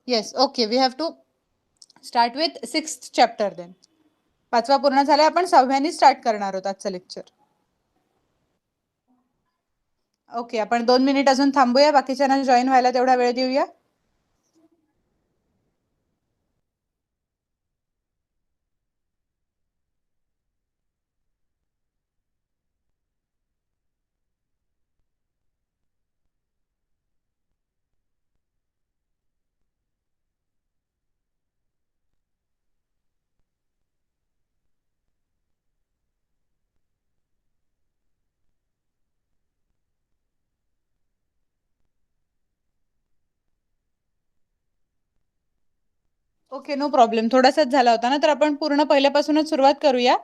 Yes, okay, we have to start with 6th chapter then. 5वा पूर्ण झाला, आपण 6व्यानी स्टार्ट करणार आहोत आजचं लेक्चर. ओके, आपण 2 मिनिट अजून थांबूया, बाकीच्यांना जॉईन व्हायला तेवढा वेळ देऊया. Okay, no problem. थोडासाच झाला होता ना, तर आपण पूर्ण पहिल्यापासूनच सुरुवात करूया,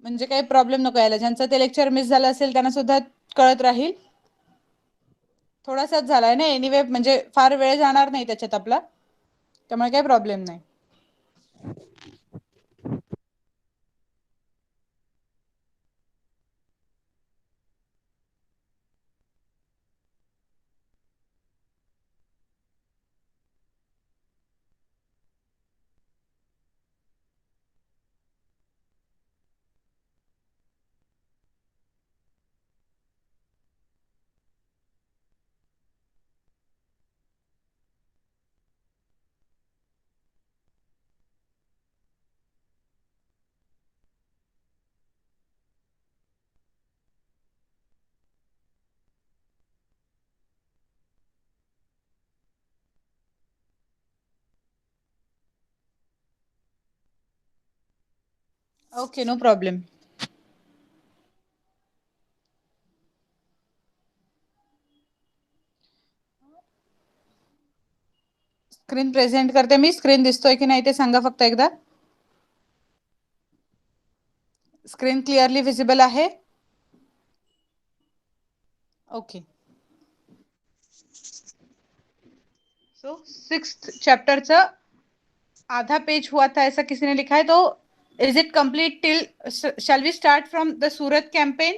म्हणजे काही प्रॉब्लेम नको यायला. ज्यांचं ते लेक्चर मिस झालं असेल त्यांना सुद्धा कळत राहील. थोडासाच झालाय ना, एनिवे म्हणजे फार वेळ जाणार नाही त्याच्यात आपला, त्यामुळे काही प्रॉब्लेम नाही. Okay, no problem. Screen present करते मी. स्क्रीन दिसतोय की नाही ते सांगा फक्त एकदा. स्क्रीन क्लिअरली विजिबल आहे? ओके. सो 6th चैप्टर आधा पेज हुआ था ऐसा किसी ने लिखा है, तो is it complete till, shall we start from the Surat campaign?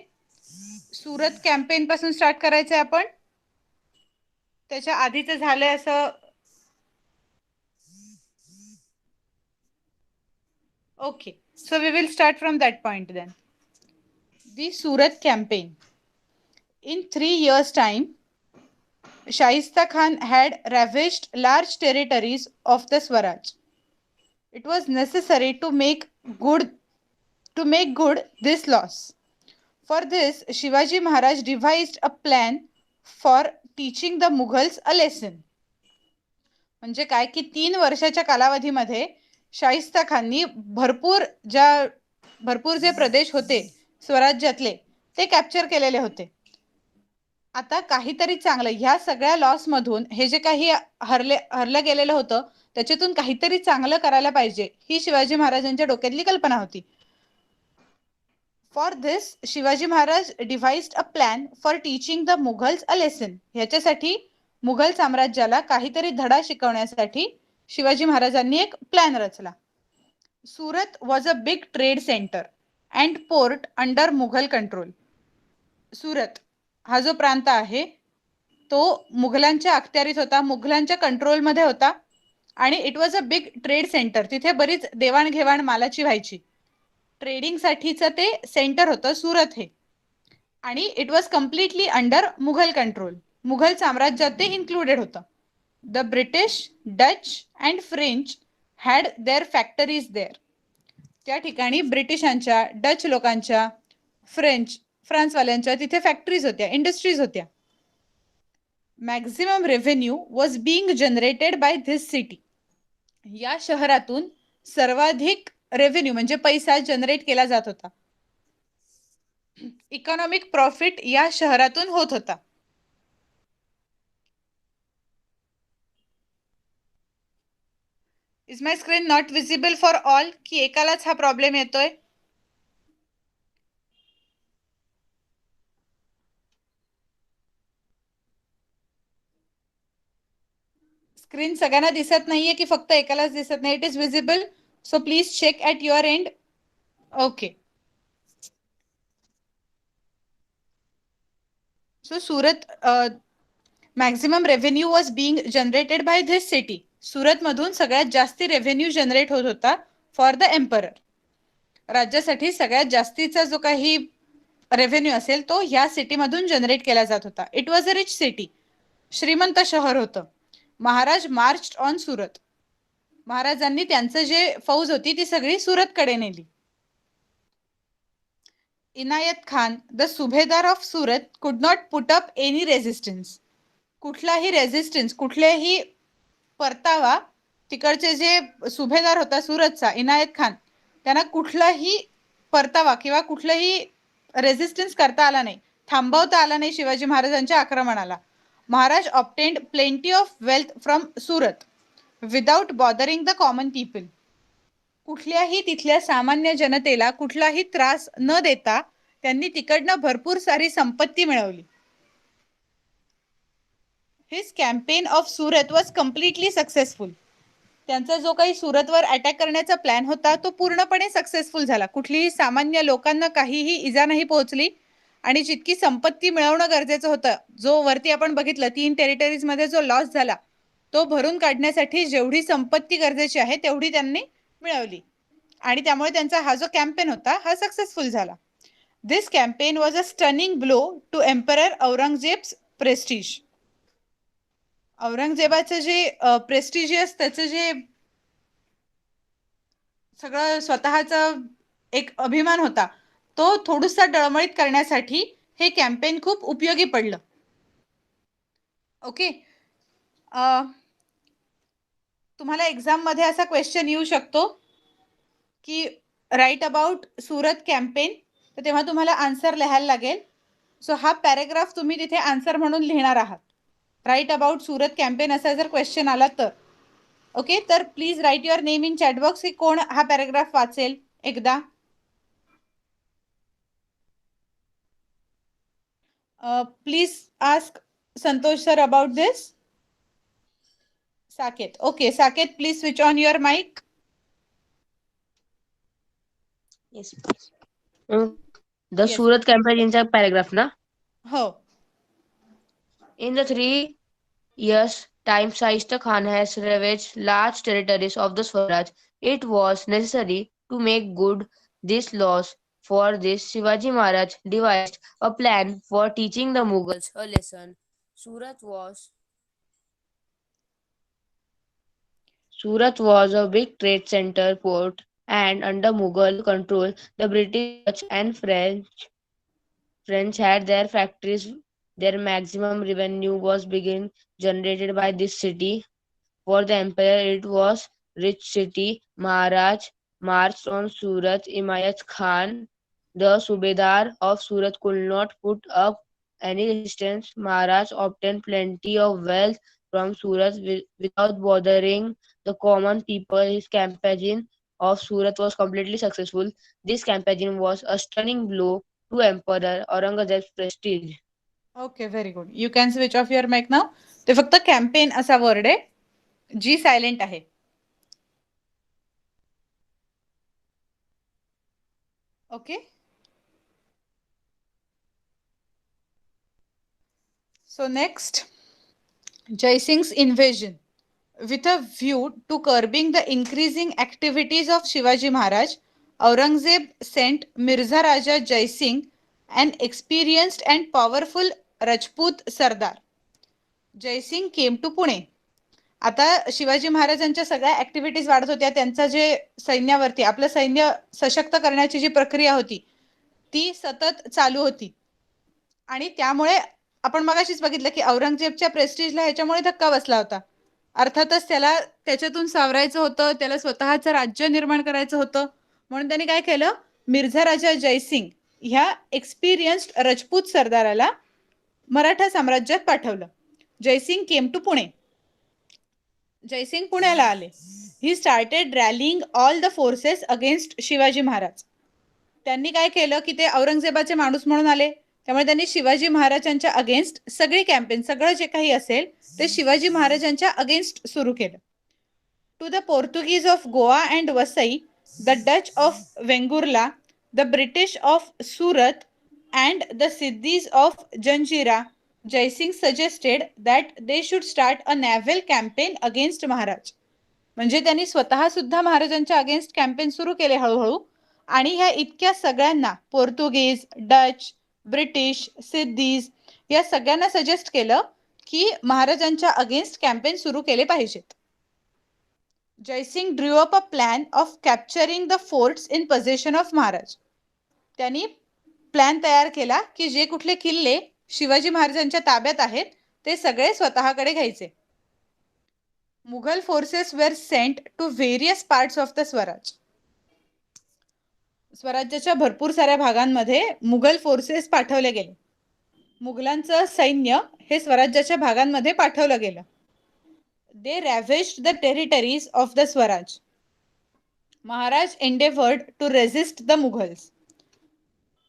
Surat campaign पासून स्टार्ट करायचंय आपण. त्याच्या आधीच झालंय असं. Okay, so we will start from that point then. The Surat campaign. In 3 years' time, Shaista Khan had ravaged large territories of the Swaraj. It was necessary to make good this loss. For this, Shivaji Maharaj devised a plan for teaching the Mughals a lesson. म्हणजे काय की 3 वर्षाच्या कालावधीमध्ये शाहिस्ता खाननी भरपूर जे प्रदेश होते स्वराज्यातले ते capture केलेले होते. आता काहीतरी चांगलं, ह्या सगळ्या लॉस मधून हे जे काही हरलं गेलेलं होतं त्याच्यातून काहीतरी चांगलं करायला पाहिजे, ही शिवाजी महाराजांच्या डोक्यातली कल्पना होती. For this Shivaji Maharaj devised a plan for teaching the Mughals a lesson. ह्याच्यासाठी मुघल साम्राज्याला काहीतरी धडा शिकवण्यासाठी शिवाजी महाराजांनी एक प्लॅन रचला. Surat was a big trade centre and port under Mughal control. Surat हा जो प्रांत आहे तो मुघलांच्या अखत्यारीत होता, मुघलांच्या कंट्रोलमध्ये होता, आणि it was a big trade centre. तिथे बरीच देवाणघेवाण मालाची व्हायची. ट्रेडिंग साठीचं ते सेंटर होतं सुरत हे, आणि it was completely under Mughal control. Mughal साम्राज्यात ते इन्क्लुडेड होतं. The British, Dutch and French had their factories there. त्या ठिकाणी ब्रिटिशांच्या, डच लोकांच्या, फ्रान्सवाल्यांच्या तिथे फॅक्टरीज होत्या, इंडस्ट्रीज होत्या. Maximum revenue was being generated by this city. या शहरातून सर्वाधिक रेव्हेन्यू म्हणजे पैसा जनरेट केला जात होता. इकॉनॉमिक प्रॉफिट या शहरातून होत होता. Is my screen not visible for all, की एकालाच हा प्रॉब्लेम येतोय? स्क्रीन सगळ्यांना दिसत नाहीये की फक्त एकालाच दिसत नाही? It is visible, so please check at your end. Okay. So Surat maximum revenue was being generated by this city. Surat मधून सगळ्यात जास्ती रेव्हेन्यू जनरेट होत होता फॉर द एम्परर. राज्यासाठी सगळ्यात जास्तीचा जो काही रेव्हेन्यू असेल तो ह्या सिटीमधून जनरेट केला जात होता. It was a rich city. श्रीमंत शहर होतं. Maharaj march on Surat. महाराजांनी त्यांचं जे फौज होती ती सगळी सुरतकडे नेली. इनायत खान, द सुभेदार ऑफ सुरत, कुड not put up any resistance. कुठलाही रेझिस्टन्स, कुठलेही परतावा तिकडचे जे सुभेदार होता सुरतचा इनायत खान, त्यांना कुठलाही परतावा किंवा कुठलाही रेझिस्टन्स करता आला नाही, थांबवता आला नाही शिवाजी महाराजांच्या आक्रमणाला. Maharaj obtained plenty of wealth from Surat without bothering the common people. कुठल्याही तिथल्या सामान्य जनतेला कुठलाही त्रास न देता त्यांनी तिकडनं भरपूर सारी संपत्ती मिळवली. His campaign of Surat was completely successful. त्यांचा जो काही सुरतवर अटॅक करण्याचा प्लॅन होता तो पूर्णपणे सक्सेसफुल झाला. कुठलीही सामान्य लोकांना काहीही इजा नाही पोहोचली आणि जितकी संपत्ती मिळवणं गरजेचं होतं, जो वरती आपण बघितलं 3 टेरिटरीज मध्ये जो लॉस झाला तो भरून काढण्यासाठी जेवढी संपत्ती गरजेची आहे तेवढी त्यांनी मिळवली आणि त्यामुळे त्यांचा हा जो कॅम्पेन होता हा सक्सेसफुल झाला. This campaign was a stunning blow to emperor Aurangzeb's prestige. औरंगजेबाचं जे प्रेस्टिजियस त्याचं जे सगळं स्वतःचा एक अभिमान होता तो थोडासा डळमळीत करण्यासाठी हे कॅम्पेन खूप उपयोगी पडलं. ओके. तुम्हाला एक्झाम मध्ये असा क्वेश्चन येऊ शकतो की राईट अबाउट सुरत कॅम्पेन, तर तेव्हा तुम्हाला आन्सर लिहायला लागेल. सो हा पॅरेग्राफ तुम्ही तिथे आन्सर म्हणून लिहिणार आहात. राईट अबाउट सुरत कॅम्पेन असा जर क्वेश्चन आला तर. ओके, तर please write your name in chatbox की कोण हा पॅरेग्राफ वाचेल एकदा. Please ask Santosh sir about this. Saket. Okay, Saket, please switch on your mic. Yes. The Yes. Surat campaign in the paragraph, na? हो. In the 3 years time, Shaista Khan has ravaged large territories of the Swaraj. It was necessary to make good this loss. For this, Shivaji Maharaj devised a plan for teaching the Mughals a lesson. Surat was a big trade center port, and under Mughal control, the British, Dutch, and French had their factories. Their maximum revenue was being generated by this city. For the emperor, it was rich city. Maharaj marched on Surat. Imayat Khan, the Subedar of Surat, could not put up any resistance. Maharaj obtained plenty of wealth from Surat without bothering the common people. His campaign of Surat was completely successful. This campaign was a stunning blow to Emperor Aurangzeb's prestige. Okay, very good. You can switch off your mic now. ते फक्त campaign असा word आहे, G silent आहे. Okay. So next, Jaisingh's invasion. With a view to curbing the increasing activities of Shivaji Maharaj, Aurangzeb sent Mirza Raja Jaisingh, an experienced and powerful Rajput Sardar. Jaisingh came to Pune. आता शिवाजी महाराजांच्या सगळ्या activities वाढत होत्या. त्यांचा जे सैन्यावरती आपलं सैन्य सशक्त करण्याची जी प्रक्रिया होती ती सतत चालू होती आणि त्यामुळे आपण मगाशीच बघितलं की औरंगजेबच्या प्रेस्टिजला ह्याच्यामुळे धक्का बसला होता. अर्थातच त्याला त्याच्यातून सावरायचं होतं, त्याला स्वतःचं राज्य निर्माण करायचं होतं. म्हणून त्यांनी काय केलं, मिर्झा राजा जयसिंग ह्या एक्सपिरियन्स्ड राजपूत सरदाराला मराठा साम्राज्यात पाठवलं. Jaisingh came to Pune. जयसिंग पुण्याला आले. He started rallying all the forces against Shivaji Maharaj. त्यांनी काय केलं की ते औरंगजेबाचे माणूस म्हणून आले, त्यामुळे त्यांनी शिवाजी महाराजांच्या अगेन्स्ट सगळी कॅम्पेन, सगळं जे काही असेल ते शिवाजी महाराजांच्या अगेन्स्ट सुरू केलं. To the Portuguese of Goa and Vasai, the Dutch of Vengurla, the British of Surat and the Siddis of Janjira, Jaisingh suggested that they should start a naval campaign against Maharaj. म्हणजे त्यांनी स्वतः सुद्धा महाराजांच्या अगेन्स्ट कॅम्पेन सुरू केले हळूहळू. आणि ह्या इतक्या सगळ्यांना पोर्तुगीज, डच, ब्रिटिश, सिद्धीज या सगळ्यांना सजेस्ट केलं की महाराजांच्या अगेन्स्ट कॅम्पेन सुरू केले पाहिजेत. Jaisingh drew up a plan of capturing the forts in possession of Maharaj. त्यांनी प्लॅन तयार केला की जे कुठले किल्ले शिवाजी महाराजांच्या ताब्यात आहेत ते सगळे स्वतःकडे घ्यायचे. Mughal forces were sent to various parts of the Swaraj. स्वराज्याच्या भरपूर साऱ्या भागांमध्ये मुघल फोर्सेस पाठवले गेले. मुघलांचं सैन्य हे स्वराज्याच्या भागांमध्ये पाठवलं गेलं. They ravaged the territories of the Swaraj. Maharaj endeavoured to resist the Mughals.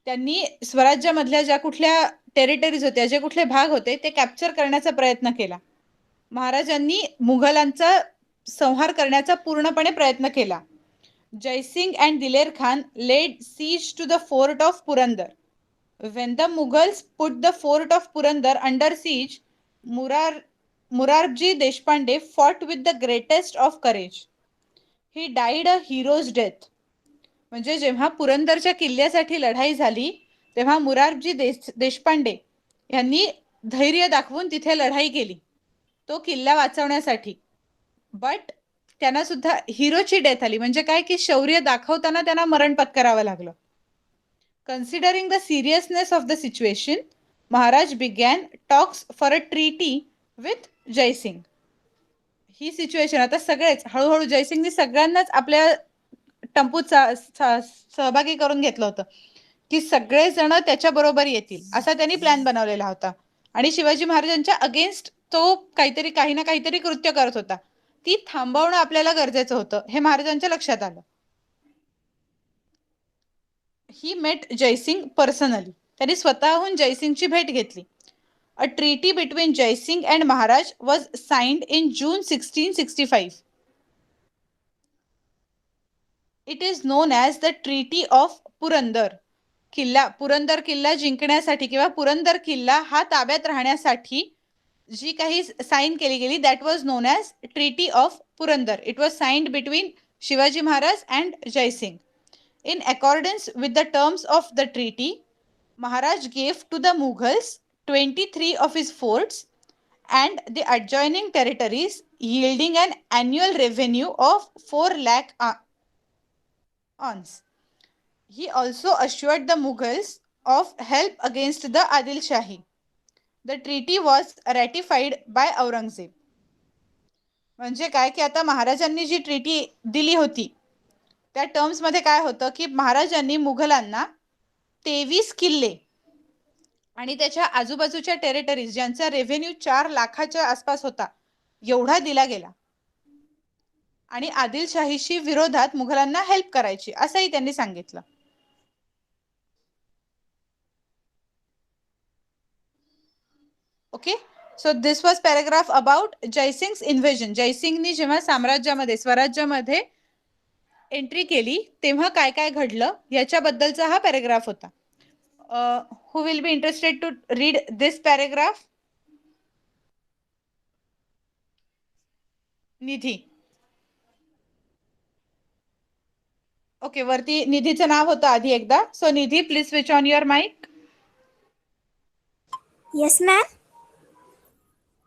त्यांनी स्वराज्यामधल्या ज्या कुठल्या टेरिटरीज होत्या, जे कुठले भाग होते ते कॅप्चर करण्याचा प्रयत्न केला. महाराजांनी मुघलांचा संहार करण्याचा पूर्णपणे प्रयत्न केला. जयसिंग अँड दिलेर Khan laid siege to the fort of Purandar. When the Mughals put the fort of Purandar under siege, Morarji Deshpande fought with the greatest of courage. He died a hero's death. म्हणजे जेव्हा पुरंदरच्या किल्ल्यासाठी लढाई झाली तेव्हा मोरारजी देशपांडे यांनी धैर्य दाखवून तिथे लढाई केली तो किल्ला वाचवण्यासाठी. बट त्यांना सुद्धा हिरोची डेथ आली. म्हणजे काय की शौर्य दाखवताना त्यांना मरण पत्करावं लागलं. Considering the seriousness of the situation, Maharaj began talks for a treaty with Jaisingh. ही सिच्युएशन आता सगळेच हळूहळू जयसिंगनी सगळ्यांनाच आपल्या टंपूत सहभागी करून घेतलं होतं की सगळेजण त्याच्या बरोबर येतील असा त्यांनी प्लॅन बनवलेला होता. आणि शिवाजी महाराजांच्या अगेन्स्ट तो काहीतरी काही ना काहीतरी कृत्य करत होता. ती थांबवणं आपल्याला गरजेचं होतं हे महाराजांच्या लक्षात आलं. He met Jaisingh personally. त्यांनी स्वतःहून जयसिंगची भेट घेतली. A treaty between Jaisingh and Maharaj was signed in June 1665. It is known as the treaty of Purandar. Purandar किल्ला जिंकण्यासाठी किंवा पुरंदर किल्ला हा ताब्यात राहण्यासाठी जी काही साइन केली गेली that was known as treaty of Purandar. It was signed between Shivaji Maharaj and Jaisingh. In accordance with the terms of the treaty, Maharaj gave to the Mughals 23 of his forts and the adjoining territories, yielding an annual revenue of 4 lakh ons. He also assured the Mughals of help against the Adil Shahi. The treaty was ratified by Aurangzeb. म्हणजे काय की आता महाराजांनी जी treaty दिली होती त्या terms मध्ये काय होतं की महाराजांनी मुघलांना 23 किल्ले आणि त्याच्या आजूबाजूच्या टेरिटरीज ज्यांचा रेव्हेन्यू 4 लाखाच्या आसपास होता एवढा दिला गेला आणि आदिलशाहीशी विरोधात मुघलांना हेल्प करायची असंही त्यांनी सांगितलं. Okay, so this was paragraph about Jaisingh's invasion. जयसिंगनी जेव्हा साम्राज्यामध्ये स्वराज्यामध्ये एंट्री केली तेव्हा काय काय घडलं याच्याबद्दलचा हा पॅराग्राफ होता. Who will be interested to read this paragraph? Nidhi. Okay, वरती निधीचं नाव होतं आधी एकदा. So Nidhi, please switch on your mic. Yes, ma'am.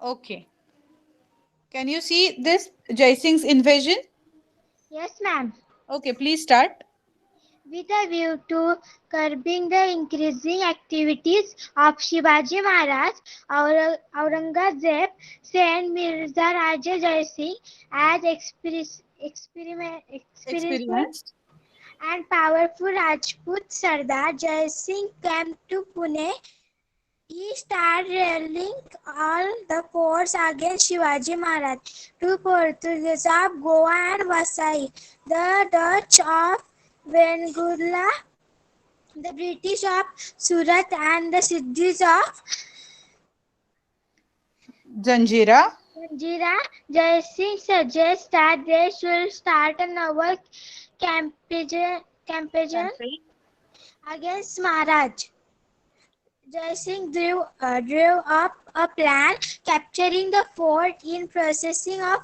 Okay. Can you see this Jaising's invasion? Yes, ma'am. Okay, please start. With a view to curbing the increasing activities of Shivaji Maharaj, Aurangzeb sent Mirza Raja Jai Singh as experienced and powerful Rajput Sardar. Jai Singh came to Pune. He started rallying all the forces against Shivaji Maharaj. Two Portuguese of Goa and Vasai, the Dutch of Vengula, the British of Surat, and the Siddhis of Janjira. Jai Singh suggests that they should start a naval campaign against Maharaj. Jai Singh drew up a plan capturing the fort. In processing of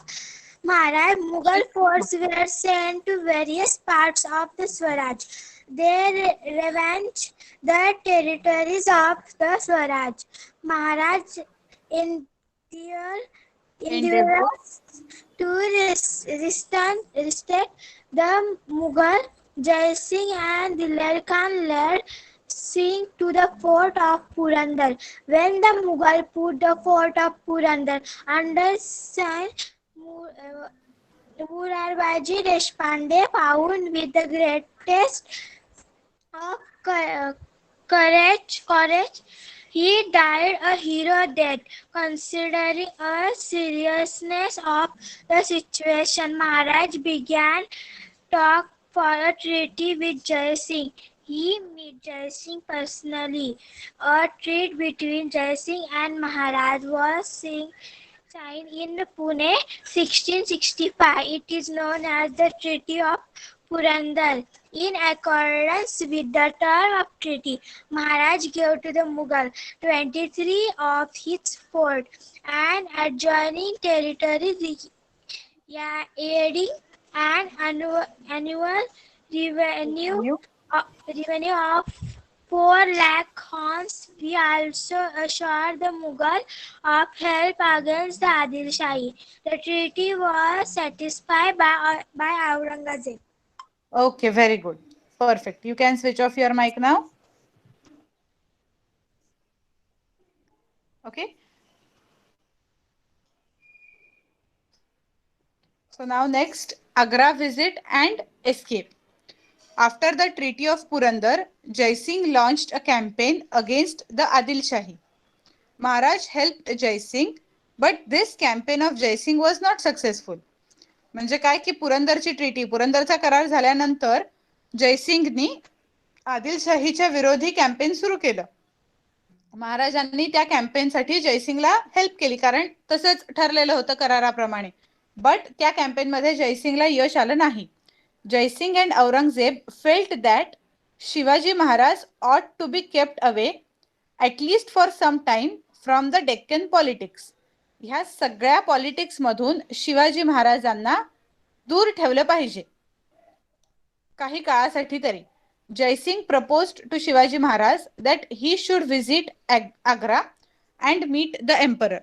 Maharaj, Mughal forces were sent to various parts of the Swaraj. They ravaged the territories of the Swaraj. Maharaj endeavored to restrain the Mughal. Jai Singh and Dilar Khan led Singh to the fort of Purandar. When the Mughal put the fort of Purandar under siege, Murarbaji Deshpande, found with the greatest of courage, he died a hero death. Considering the seriousness of the situation, Maharaj began talk for a treaty with Jai Singh. He met Jai Singh personally. A treaty between Jai Singh and Maharaj was signed in Pune 1665. It is known as the Treaty of Purandar. In accordance with the term of treaty, Maharaj gave to the Mughal 23 of his fort and adjoining territories, adding an annual revenue of 4 lakh khans. We also assured the Mughal of help against the Adil Shahi. The treaty was satisfied by Aurangzeb. Okay, very good. Perfect. You can switch off your mic now. Okay. So now next, Agra visit and escape. After the Treaty of Purandar, Jai Singh launched a campaign against the Adil Shahi. Maharaj helped Jai Singh, but this campaign of Jai Singh was not successful. म्हणजे काय की पुरंदरची treaty, पुरंदरचा करार झाल्यानंतर जयसिंगनी आदिलशाहीच्या विरोधी campaign सुरू केलं. महाराजांनी त्या कॅम्पेनसाठी जयसिंगला हेल्प केली, कारण तसंच ठरलेलं होतं कराराप्रमाणे. बट त्या कॅम्पेन मध्ये जयसिंगला यश आलं नाही. Jaisingh and Aurangzeb felt that Shivaji Maharaj ought to be kept away at least for some time from the Deccan politics. ह्या सगळ्या पॉलिटिक्स मधून शिवाजी महाराजांना दूर ठेवलं पाहिजे काही काळासाठी तरी. Jaisingh proposed to Shivaji Maharaj that he should visit Agra and meet the emperor.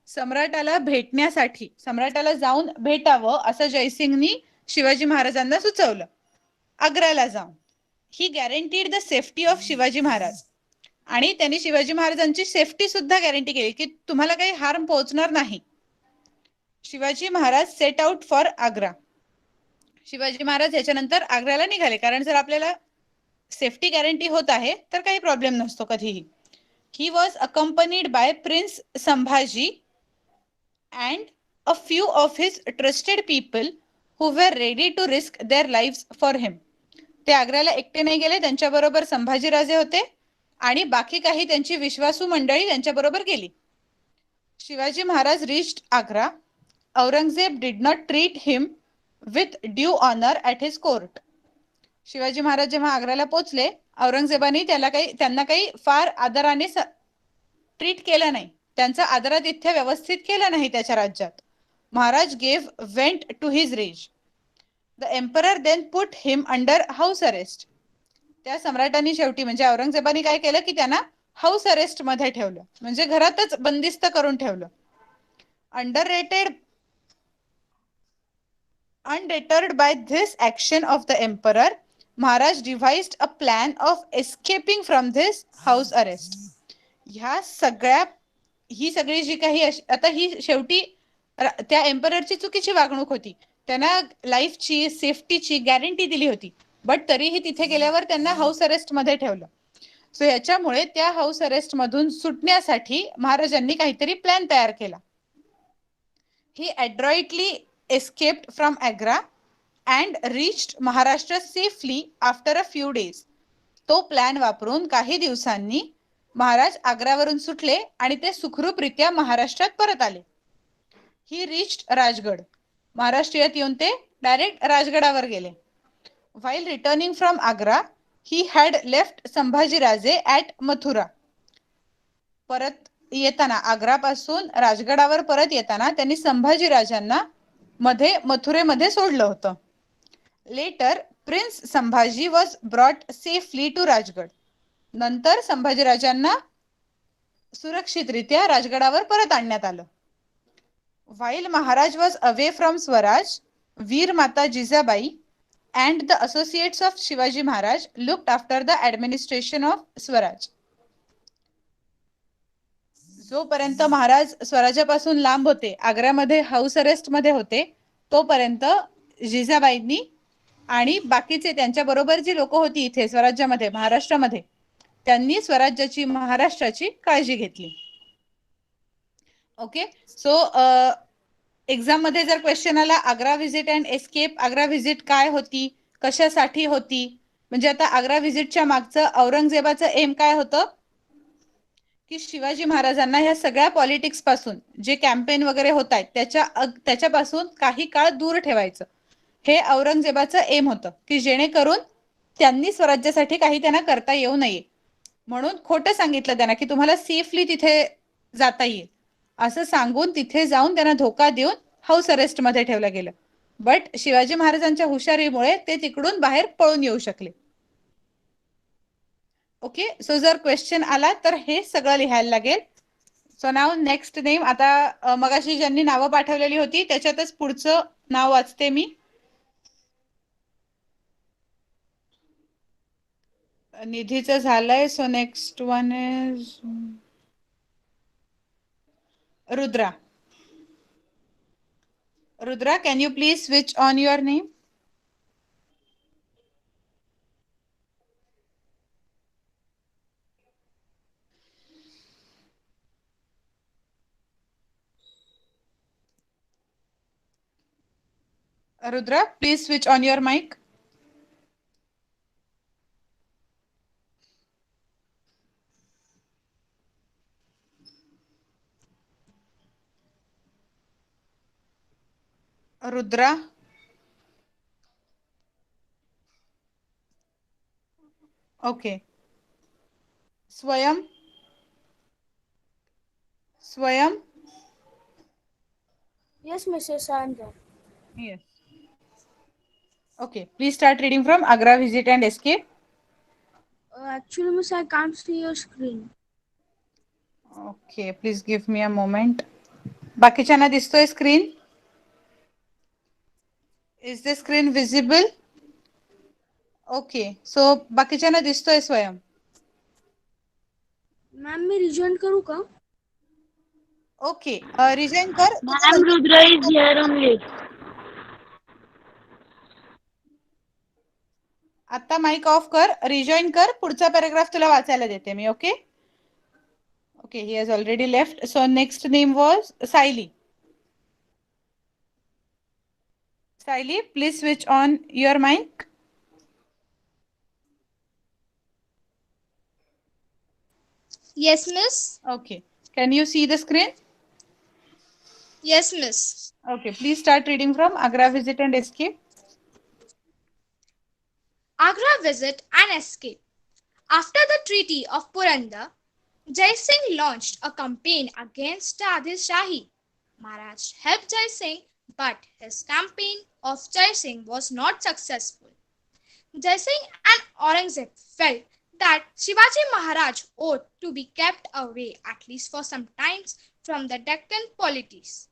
सम्राटाला भेटण्यासाठी, सम्राटाला जाऊन भेटावं असं जयसिंगनी शिवाजी महाराजांना सुचवलं, आग्र्याला जाऊन. He guaranteed the safety of Shivaji Maharaj. आणि त्यांनी शिवाजी महाराजांची सेफ्टी सुद्धा गॅरंटी केली की तुम्हाला काही हार्म पोहोचणार नाही. Shivaji Maharaj set out for Agra. Shivaji Maharaj याच्यानंतर आग्र्याला निघाले, कारण जर आपल्याला सेफ्टी गॅरंटी होत आहे तर काही प्रॉब्लेम नसतो कधीही. He was accompanied by prince Sambhaji and a few of his trusted people who were ready to risk their lives for him. ते आग्र्याला एकटे नाही गेले, त्यांच्याबरोबर संभाजीराजे होते आणि बाकी काही त्यांची विश्वासू मंडळी त्यांच्याबरोबर गेली. Shivaji Maharaj reached Agra. Aurangzeb did not treat him with due honour at his court. Shivaji Maharaj जेव्हा आग्र्याला पोहोचले, औरंगजेबाने त्यांना काही फार आदराने ट्रीट केलं नाही, त्यांचं आदरातिथ्य व्यवस्थित केलं नाही त्याच्या राज्यात. Maharaj gave went to his rage. The emperor then put him under house arrest. त्या सम्राटांनी शेवटी म्हणजे औरंगजेबाने काय केलं की त्यांना हाऊस अरेस्ट मध्ये ठेवलं, म्हणजे घरातच बंदिस्त करून ठेवलं. Undeterred by this action of the emperor, Maharaj devised a plan of escaping from this house arrest. ही सगळी जी काही आता ही शेवटी त्या एम्पररची चुकीची वागणूक होती. त्यांना लाईफची सेफ्टीची गॅरंटी दिली होती, बट तरीही तिथे गेल्यावर त्यांना हाऊस अरेस्ट मध्ये ठेवलं. सो याच्यामुळे त्या हाऊस अरेस्ट मधून सुटण्यासाठी महाराजांनी काहीतरी प्लॅन तयार केला. ही adroitly escaped from Agra and reached Maharashtra safely after a few days. तो प्लॅन वापरून काही दिवसांनी महाराज आग्रावरून सुटले आणि ते सुखरूपरित्या महाराष्ट्रात परत आले. ही रिच्ड राजगड. महाराष्ट्रात येऊन ते डायरेक्ट राजगडावर गेले. While returning from Agra, he had left Sambhajiraje at Mathura. परत येताना आग्रापासून राजगडावर परत येताना त्यांनी संभाजी राजांना मध्ये मथुरेमध्ये सोडलं होतं. Later prince Sambhaji was brought safely to Rajgad. नंतर संभाजीराजांना सुरक्षितरित्या राजगडावर परत आणण्यात आलं. While Maharaj was away from Swaraj, Veer Mata Jijabai and the associates of Shivaji Maharaj looked after the administration of Swaraj. जोपर्यंत महाराज स्वराज्यापासून लांब होते, आग्र्यामध्ये हाऊस अरेस्ट मध्ये होते, तोपर्यंत जिजाबाईंनी आणि बाकीचे त्यांच्या बरोबर जी लोक होती इथे स्वराज्यामध्ये महाराष्ट्रामध्ये, त्यांनी स्वराज्याची महाराष्ट्राची काळजी घेतली. ओके, सो एक्झाम मध्ये जर क्वेश्चन आला Agra visit and escape, Agra visit काय होती, कशासाठी होती, म्हणजे आता आग्रा व्हिजिटच्या मागचं औरंगजेबाचं एम काय होतं की शिवाजी महाराजांना ह्या सगळ्या पॉलिटिक्स पासून जे कॅम्पेन वगैरे होत आहेत त्याच्यापासून काही काळ दूर ठेवायचं, हे औरंगजेबाचं एम होतं की जेणेकरून त्यांनी स्वराज्यासाठी काही त्यांना करता येऊ नये, म्हणून खोटं सांगितलं त्यांना की तुम्हाला सेफली तिथे जाता येईल असं सांगून तिथे जाऊन त्यांना धोका देऊन हाऊस अरेस्ट मध्ये ठेवलं गेलं. बट शिवाजी महाराजांच्या हुशारीमुळे ते तिकडून बाहेर पळून येऊ शकले. ओके, सो जर क्वेश्चन आला तर हे सगळं लिहायला लागेल. सो नाव नेक्स्ट नेम, आता मगाशी ज्यांनी नावं पाठवलेली होती त्याच्यातच पुढचं नाव वाचते मी. निधीचं झालंय. So next one is Rudra. Rudra, can you please switch on your name? Rudra, please switch on your mic. Rudra. Okay. Swayam. Swayam. Yes, Mrs. Sandra. Yes. Okay. Please start reading from Agra Visit and Escape. Actually, Miss, I can't see your screen. Okay. Please give me a moment. बाकीच्यांना दिसतोय screen? Is the screen visible? Okay. So बाकीच्यांना दिसतोय स्वयं? Ma'am मी rejoin करू का? Okay, resign कर. Ma'am, Rudra is here only. आता mic off कर, रिजॉइन कर, पुढचा पॅराग्राफ तुला वाचायला देते मी. Okay okay, he has already left. So next name was Sayali. Sayali, please switch on your mic. Yes, miss. Okay, can you see the screen? Yes, miss. Okay, please start reading from Agra Visit and Escape. Agra visit and escape. After the Treaty of Purandar, Jai Singh launched a campaign against Adil Shahi. Maharaj helped Jai Singh, but his campaign of Jai Singh was not successful. Jai Singh and Aurangzeb felt that Shivaji Maharaj ought to be kept away at least for some time from the Deccan polities.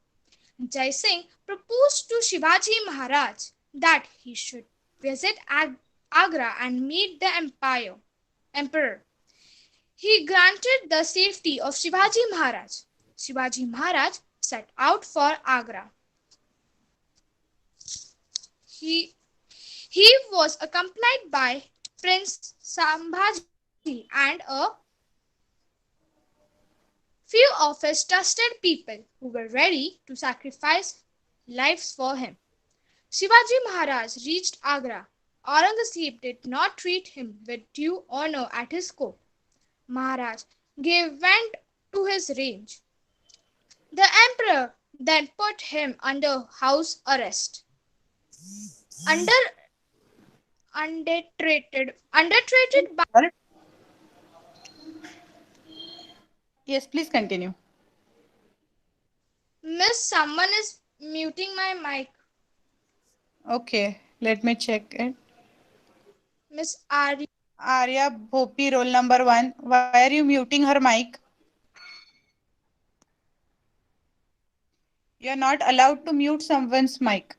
Jai Singh proposed to Shivaji Maharaj that he should visit Agra and meet the emperor. He granted the safety of Shivaji Maharaj. Shivaji Maharaj set out for Agra. He was accompanied by Prince Sambhaji and a few of his trusted people who were ready to sacrifice lives for him. Shivaji Maharaj reached Agra. Aurangzeb did not treat him with due honor at his court. Maharaj gave vent to his rage. The emperor then put him under house arrest. Undertreated by Yes, please continue. Miss, someone is muting my mic. Okay, let me check it. Miss Arya. Arya Bhopi, roll number 1. Why are you muting her mic? You are not allowed to mute someone's mic.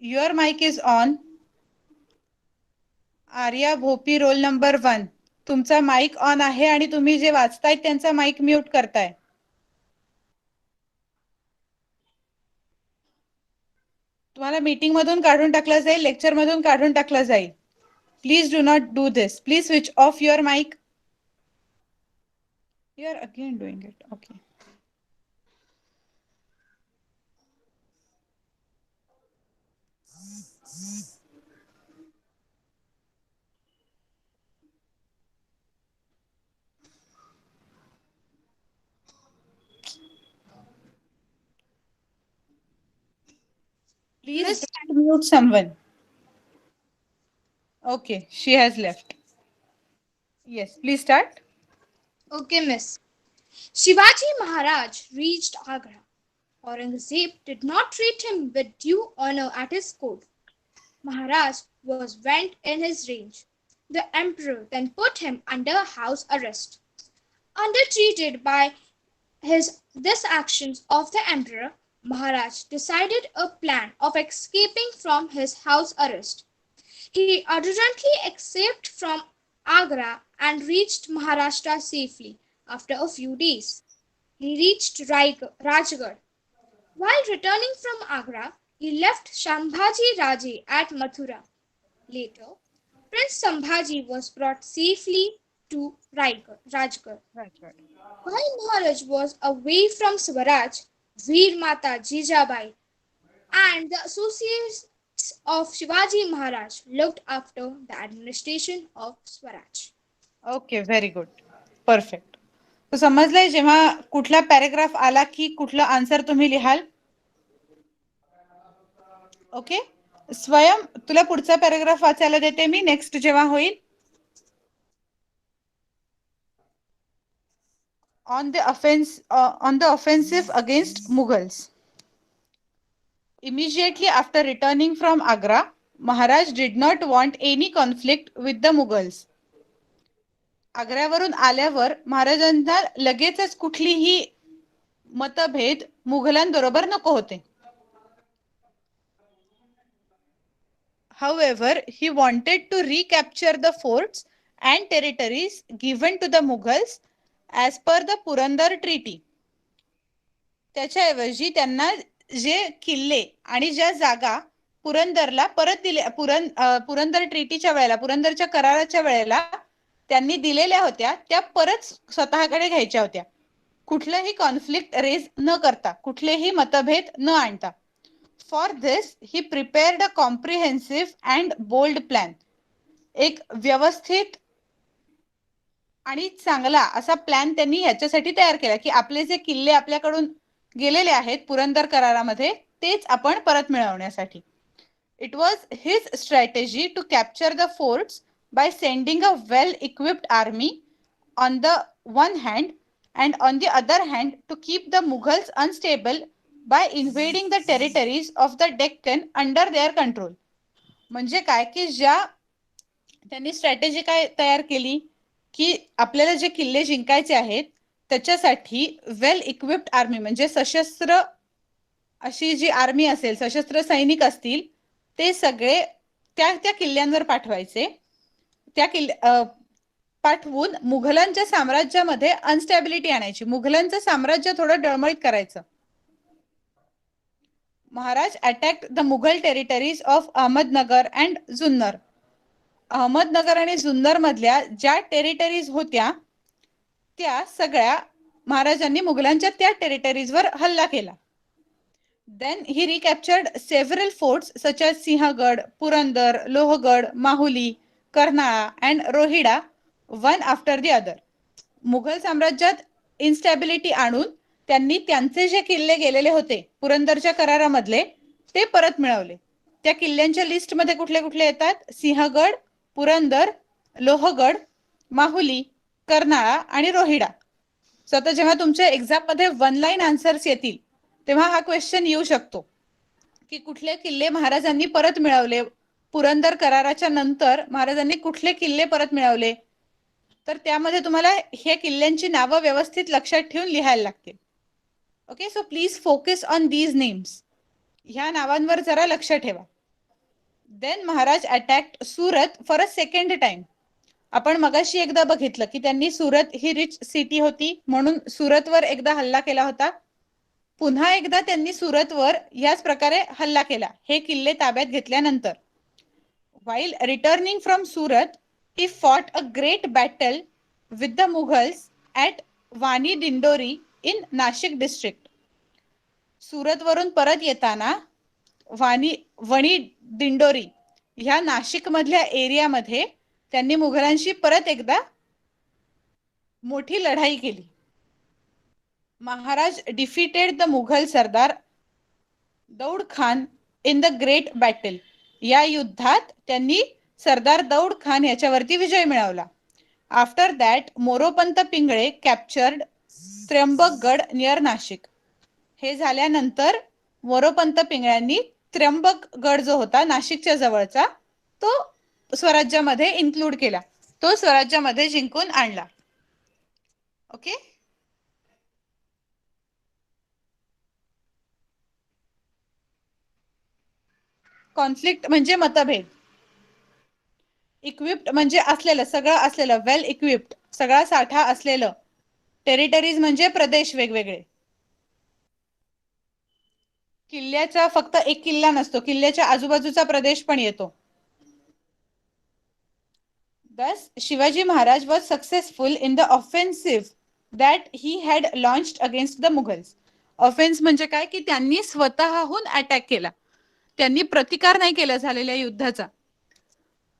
Your mic is on. Arya Bhopi roll number 1. तुमचा mic on आहे आणि तुम्ही जे वाचताय त्यांचा mic mute करताय. तुम्हाला meeting मधून काढून टाकलं जाईल, लेक्चर मधून काढून टाकलं जाईल. Please do not do this. Please switch off your mic. You are again doing it. Okay. Please Miss- don't mute someone. Okay, she has left. Yes, please start. Okay, Miss. Shivaji Maharaj reached Agra. Aurangzeb did not treat him with due honor at his court. Maharaj went in his range. The emperor then put him under house arrest. Undertreated by this actions of the emperor, Maharaj decided a plan of escaping from his house arrest. He urgently escaped from Agra and reached Maharashtra safely after a few days. He reached Rajgarh. While returning from Agra, he left Shambhaji Raje at Mathura. Later, Prince Sambhaji was brought safely to Rajgarh. While Maharaj was away from Swaraj, Veer Mata Jijabai and the associates of Shivaji Maharaj looked after the administration of Swaraj. Okay, very good, perfect. तो समजलंय जेव्हा कुठला paragraph आला की कुठलं answer तुम्ही लिहाल. Okay, स्वयं तुला पुढचा पॅराग्राफ वाचायला देते मी नेक्स्ट जेव्हा होईल. On the offensive against Mughals. Immediately after returning from Agra, Maharaj did not want any conflict with the Mughals. आग्र्यावरून आल्यावर महाराजांना लगेचच कुठलीही मतभेद मुघलांबरोबर नको होते. However, he wanted to recapture the forts and territories given to the Mughals as per the Purandar Treaty. त्याच्याऐवजी त्यांना जे किल्ले आणि ज्या जागा पुरंदरला परत दिले, पुरंदर ट्रीटीच्या वेळेला, पुरंदरच्या कराराच्या वेळेला त्यांनी दिलेल्या होत्या त्या परत स्वतःकडे घ्यायच्या होत्या, कुठलंही कॉन्फ्लिक्ट रेज न करता, कुठलेही मतभेद न आणता. For this he prepared a comprehensive and bowled plan. एक व्यवस्थित आणि चांगला असा प्लॅन त्यांनी ह्याच्यासाठी तयार केला की आपले जे किल्ले आपल्याकडून गेलेले आहेत पुरंदर करारामध्ये तेच आपण परत मिळवण्यासाठी. It was his strategy to capture the forts by sending a well-equipped army on the one hand and on the other hand to keep the Mughals unstable by invading the territories of the Deccan under their control. म्हणजे काय की ज्या त्यांनी strategy काय तयार केली की आपल्याला जे किल्ले जिंकायचे आहेत त्याच्यासाठी वेल इक्विप्ड आर्मी म्हणजे सशस्त्र अशी जी आर्मी असेल, सशस्त्र सैनिक असतील, ते सगळे त्या किल्ल्यांवर पाठवायचे. त्या पाठवून मुघलांच्या साम्राज्यामध्ये अनस्टॅबिलिटी आणायची, मुघलांचं साम्राज्य थोडं डळमळीत करायचं. Maharaj attacked the Mughal territories of Ahmednagar and Junnar. Ahmednagar आणि जुन्नर मधल्या ज्या टेरिटरीज होत्या त्या सगळ्या महाराजांनी मुघलांच्या त्या टेरिटरीजवर हल्ला केला. Then he recaptured several forts such as Sinhagad, Purandar, Lohgad, Mahuli, Karnala and Rohida one after the other. Mughal साम्राज्यात इन्स्टॅबिलिटी आणून त्यांनी त्यांचे जे किल्ले गेलेले होते पुरंदरच्या करारामधले ते परत मिळवले. त्या किल्ल्यांच्या लिस्ट मध्ये कुठले कुठले येतात? सिंहगड, पुरंदर, लोहगड, माहुली, कर्नाळा आणि रोहिडा. सो आता जेव्हा तुमच्या एक्झाम मध्ये 1 लाईन आन्सर्स येतील तेव्हा हा क्वेश्चन येऊ शकतो की कुठले किल्ले महाराजांनी परत मिळवले, पुरंदर कराराच्या नंतर महाराजांनी कुठले किल्ले परत मिळवले. तर त्यामध्ये तुम्हाला हे किल्ल्यांची नावं व्यवस्थित लक्षात ठेवून लिहायला लागतील. Okay, so please focus on these names. ह्या नावांवर जरा लक्ष ठेवा. Then Maharaj attacked Surat for a second time. आपण मगाशी एकदा बघितलं की त्यांनी सुरत ही रिच सिटी होती म्हणून सुरतवर एकदा हल्ला केला होता. पुन्हा एकदा त्यांनी सुरतवर याच प्रकारे हल्ला केला हे किल्ले ताब्यात घेतल्यानंतर. While returning from Surat he fought a great battle with the Mughals at Vani Dindori in Nashik district. Surat वरून परत येताना वणी दिंडोरी ह्या नाशिक मधल्या एरियामध्ये त्यांनी मुघलांशी परत एकदा मोठी लढाई केली. Maharaj defeated the Mughal Sardar Daud Khan in the great battle. या युद्धात त्यांनी सरदार दौड खान याच्यावरती विजय मिळवला. After that Moropant Pingale captured Trimbakgad near Nashik. हे झाल्यानंतर मोरोपंत पिंगळ्यांनी त्र्यंबकगड जो होता नाशिकच्या जवळचा तो स्वराज्यामध्ये इन्क्लूड केला, तो स्वराज्यामध्ये जिंकून आणला. ओके, कॉन्फ्लिक्ट म्हणजे मतभेद. इक्विप्ड म्हणजे असलेलं, सगळं असलेलं, वेल इक्विप्ड सगळा साठा असलेलं. टेरिटरीज म्हणजे प्रदेश वेगवेगळे. किल्ल्याचा फक्त एक किल्ला नसतो, किल्ल्याच्या आजूबाजूचा प्रदेश पण येतो. Thus, Shivaji Maharaj was successful in the offensive that he had launched against the Mughals. Offence म्हणजे काय की त्यांनी स्वतःहून अटॅक केला, त्यांनी प्रतिकार नाही केला झालेल्या युद्धाचा.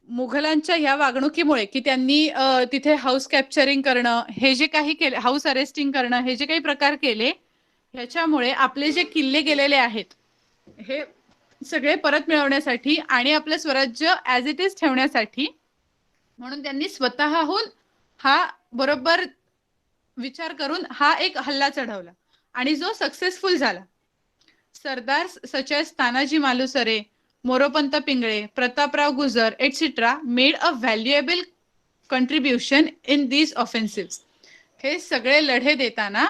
मुघलांच्या ह्या वागणुकीमुळे की त्यांनी तिथे हाऊस कॅप्चरिंग करणं, हे जे काही केले, हाऊस अरेस्टिंग करणं, हे जे काही प्रकार केले, ह्याच्यामुळे आपले जे किल्ले गेलेले आहेत हे सगळे परत मिळवण्यासाठी आणि आपलं स्वराज्य ॲज इट इज ठेवण्यासाठी म्हणून त्यांनी स्वतःहून हा बरोबर विचार करून हा एक हल्ला चढवला आणि जो सक्सेसफुल झाला. Sardar such as Tanaji Malusare, Moropant Pingale, Prataprao Gujar etcetera made a valuable contribution in these offensives. हे सगळे लढे देताना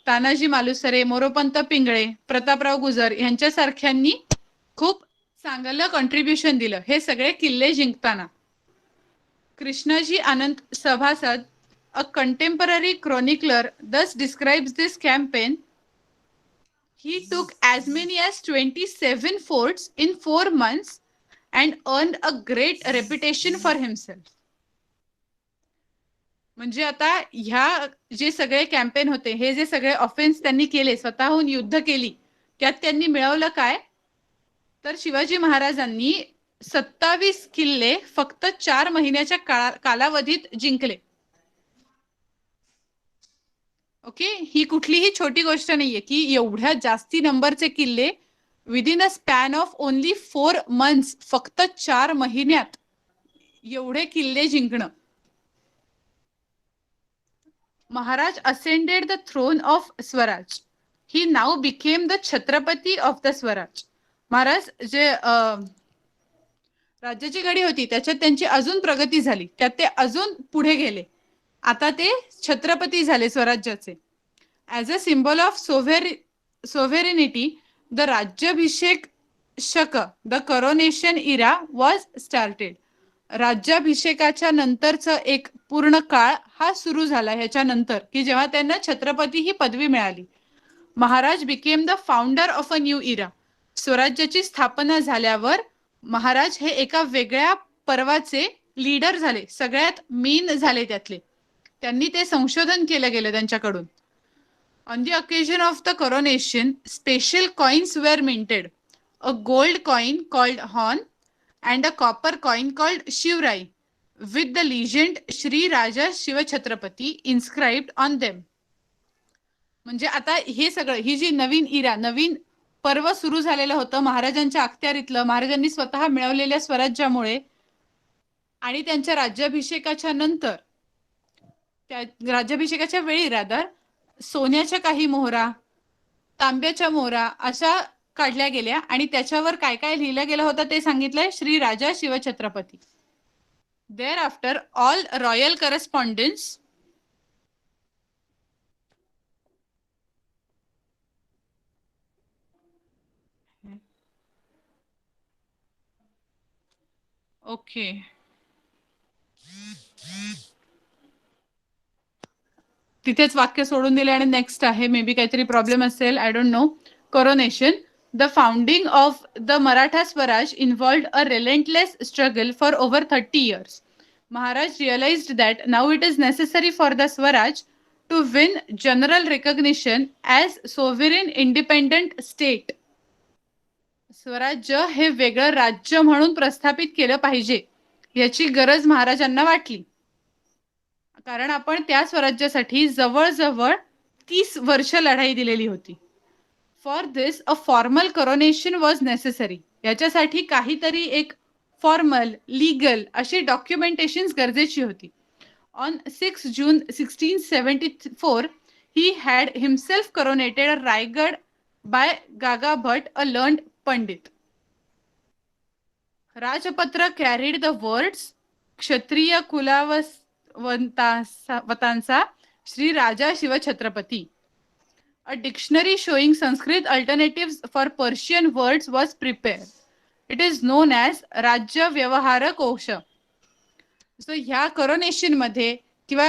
तानाजी मालुसरे, मोरोपंत पिंगळे, प्रतापराव गुजर यांच्यासारख्यांनी खूप चांगलं कॉन्ट्रीब्युशन दिलं हे सगळे किल्ले जिंकताना. कृष्णाजी आनंद सभासद, a contemporary chronicler, thus describes this campaign. He took as many as 27 forts in 4 months and earned a great reputation for himself. म्हणजे आता ह्या जे सगळे कॅम्पेन होते, हे जे सगळे ऑफेन्स त्यांनी केले, स्वतःहून युद्ध केली, त्यात त्यांनी मिळवलं काय तर शिवाजी महाराजांनी 27 किल्ले फक्त 4 महिन्याच्या कालावधीत जिंकले. ओके, ही कुठलीही छोटी गोष्ट नाहीये की एवढ्या जास्ती नंबरचे किल्ले within a span of only 4 months, फक्त 4 महिन्यात एवढे किल्ले जिंकणं. Maharaj ascended the throne of Swaraj. He now became the Chhatrapati of the Swaraj. Maharaj जे राज्याची घडी होती त्याच्यात त्यांची अजून प्रगती झाली, त्यात ते अजून पुढे गेले, आता ते छत्रपती झाले स्वराज्याचे. As a symbol of sovereignty the Rajyabhishek Shak, the coronation era was started. राज्याभिषेकाच्या नंतरचं एक पूर्ण काळ हा सुरू झाला ह्याच्यानंतर की जेव्हा त्यांना छत्रपती ही पदवी मिळाली. Maharaj became the founder of a new era. स्वराज्याची स्थापना झाल्यावर महाराज हे एका वेगळ्या पर्वाचे लीडर झाले, सगळ्यात मेन झाले त्यातले. त्यांनी ते संशोधन केलं गेलं त्यांच्याकडून. On the occasion of the coronation special coins were minted. A gold coin called hon and a copper coin called Shivrai with the legend Shri Raja Shivchhatrapati inscribed on them. म्हणजे आता हे सगळं, ही जी नवीन इरा, नवीन पर्व सुरू झालेलं होतं महाराजांच्या अखत्यारीतलं, महाराजांनी स्वतः मिळवलेल्या स्वराज्यामुळे आणि त्यांच्या राज्याभिषेकाच्या नंतर, त्या राज्याभिषेकाच्या वेळी रादर सोन्याच्या काही मोहरा, तांब्याच्या मोहरा अशा काढल्या गेल्या आणि त्याच्यावर काय काय लिहिलं गेलं होतं ते सांगितलंय Shri Raja Shivchhatrapati. Thereafter all royal correspondence okay तिथेच वाक्य सोडून दिले आणि नेक्स्ट आहे, मे बी काहीतरी प्रॉब्लेम असेल, I don't know. Coronation. The founding of the Maratha Swaraj involved a relentless struggle for over 30 years. Maharaj realized that now it is necessary for the Swaraj to win general recognition as sovereign independent state. स्वराज्य हे वेगळं राज्य म्हणून प्रस्थापित केलं पाहिजे याची गरज महाराजांना वाटली, कारण आपण त्या स्वराज्यासाठी जवळजवळ 30 वर्ष लढाई दिलेली होती. For this a formal coronation was necessary. याच्यासाठी काहीतरी एक फॉर्मल लीगल अशी डॉक्युमेंटेशन गरजेची होती. On 6 June 1674 he had himself coronated Raigad by Gaga Bhatt a learned pandit. Rajapatra carried the words क्षत्रिय कुलावतांचा Shri Raja Shivchhatrapati. A dictionary showing Sanskrit alternatives for Persian words was prepared. It is known as राज्य व्यवहार कोश. सो ह्या करोनेशन मध्ये किंवा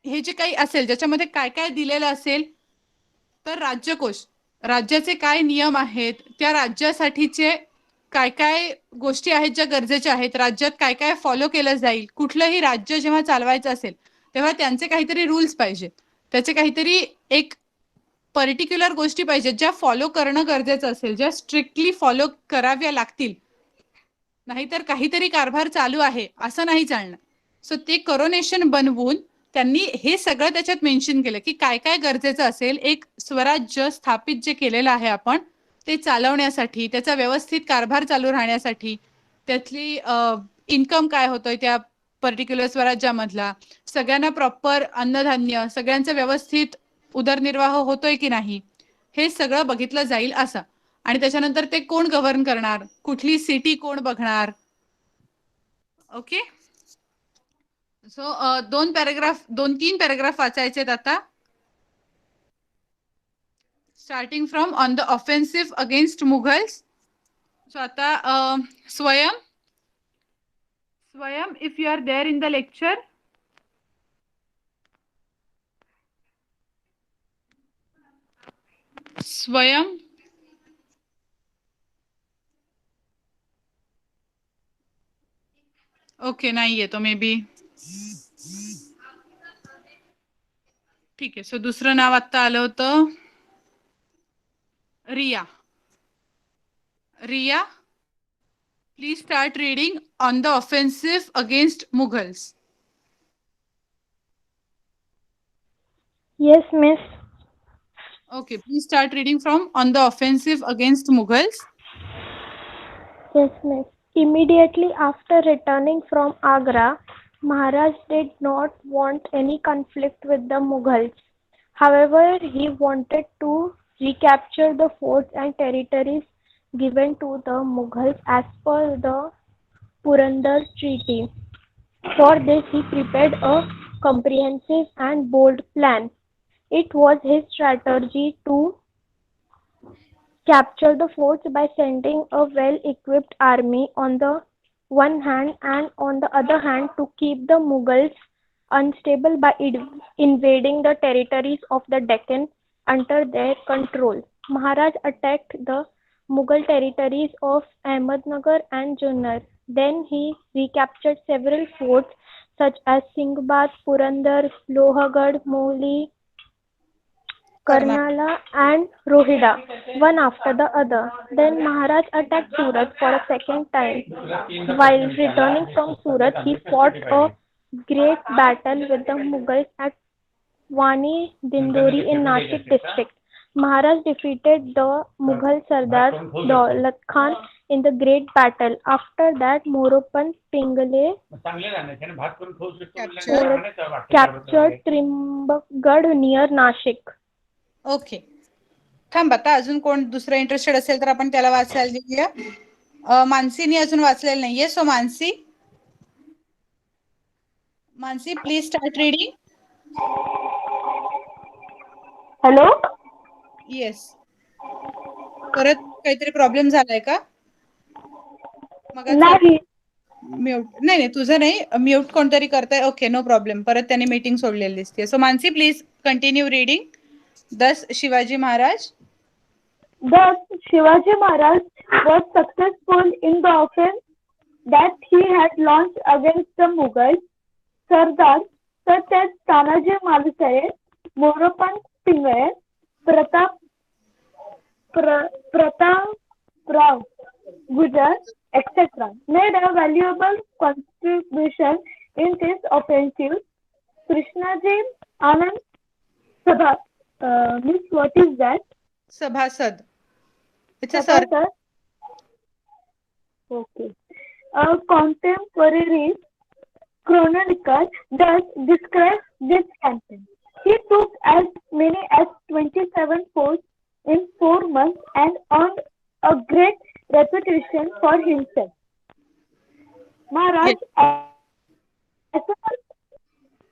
हे जे काही असेल ज्याच्यामध्ये काय काय दिलेलं असेल तर राज्यकोश, राज्याचे काय नियम आहेत, त्या राज्यासाठीचे काय काय गोष्टी आहेत ज्या गरजेच्या आहेत, राज्यात काय काय फॉलो केलं जाईल, कुठलंही राज्य जेव्हा चालवायचं असेल तेव्हा त्यांचे काहीतरी रूल्स पाहिजेत, त्याचे काहीतरी एक पर्टिक्युलर गोष्टी पाहिजेत ज्या फॉलो करणं गरजेचं असेल, ज्या स्ट्रिक्टली फॉलो कराव्या लागतील, नाहीतर काहीतरी कारभार चालू आहे असं नाही चालणार. सो ते करोनेशन बनवून त्यांनी हे सगळं त्याच्यात मेन्शन केलं की काय काय गरजेचं असेल एक स्वराज्य स्थापित जे केलेलं आहे आपण ते चालवण्यासाठी, त्याचा व्यवस्थित कारभार चालू राहण्यासाठी, त्यातली इन्कम काय होतोय त्या पर्टिक्युलर स्वराज्यामधला, सगळ्यांना प्रॉपर अन्नधान्य, सगळ्यांचं व्यवस्थित उदरनिर्वाह होतोय की नाही, हे सगळं बघितलं जाईल असं. आणि त्याच्यानंतर ते कोण गव्हर्न करणार, कुठली सिटी कोण बघणार. ओके, सो 2-3 पॅराग्राफ वाचायचे आहेत आता. Starting from on the offensive against Mughals. So आता Swayam if you are there in the lecture, Swayam okay नाहीये तो मे बी, ठीक आहे. सो दुसरं नाव आता आलं होतं Riya. Riya, please start reading on the offensive against Mughals. Yes, miss. Okay, please start reading from on the offensive against Mughals. Yes, miss. Immediately after returning from Agra, Maharaj did not want any conflict with the Mughals. However, he wanted to recapture the forts and territories given to the Mughals as per the Purandar Treaty. For this, he prepared a comprehensive and bold plan. It was his strategy to capture the forts by sending a well-equipped army on the one hand and on the other hand to keep the Mughals unstable by invading the territories of the Deccan under their control. Maharaj attacked the Mughal territories of Ahmednagar and Junnar. Then he recaptured several forts such as Singhbad, Purandar, Lohagarh, Mohli, Karnala and Rohida, one after the other. Then Maharaj attacked Surat for a second time. While returning from Surat, he fought a great battle with the Mughals at Wani Dindori in Nashik district. Maharaj defeated the Mughal Sardar Daulat Khan in the great battle. After that, Moropan Pingle captured Trimbakgad near Nashik. Okay, थांब आता अजून कोण दुसरं interested असेल तर आपण त्याला वाचायला देऊया. मानसीने अजून वाचलेलं नाहीये, so Mansi please start reading. Hello. Yes, परत काहीतरी प्रॉब्लेम झालाय का? मग नाही. म्यूट नाही तुझं नाही, म्यूट कोणतरी करताय. Okay, no problem. परत त्यांनी मीटिंग सोडलेली दिसते. So Mansi please continue reading. 10 Shivaji Maharaj. Thus, Shivaji Maharaj was successful in the offense that he had launched against the Mughals. Sardars such as Tanaji Malusare, Moropan Pingle, Pratap Gujar, etc. made a valuable contribution in this offensive. Krishnaji Anand Sabha, means what is that? सभासद. It's a Sabha, okay. A contemporary chronicler thus describes this campaign. He took as many as 27 forts in 4 months and earned a great reputation for himself. Maharaj,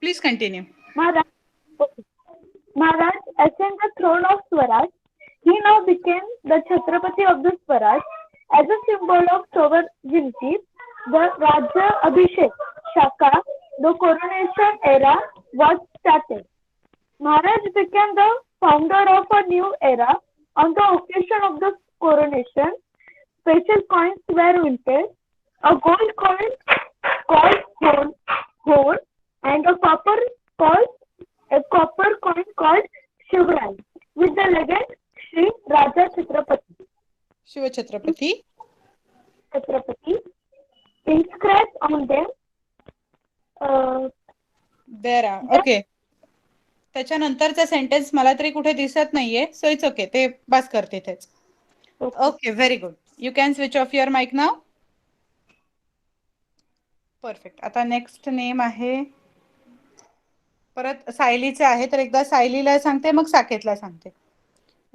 Please continue. Maharaj ascended the throne of Swaraj. He now became the Chhatrapati of the Swaraj. As a symbol of sovereignty, the Raja Abhishek Shaka, the coronation era, was started. Maharaj became the founder of a new era. On the occasion of the coronation, special coins were minted. A gold coin called whole and a copper coin called Shivrai with the legend Shri Raja Chhatrapati. Shiv Chhatrapati inscribed on them. There are. Okay, त्याच्यानंतरचा sentence मला तरी कुठे दिसत नाहीये, so it's okay, ते बस करते तेच. Okay, very good. You can switch off your mic now. Perfect. आता नेक्स्ट नेम आहे परत सायलीचे आहे, तर एकदा सायलीला सांगते मग साकेतला सांगते.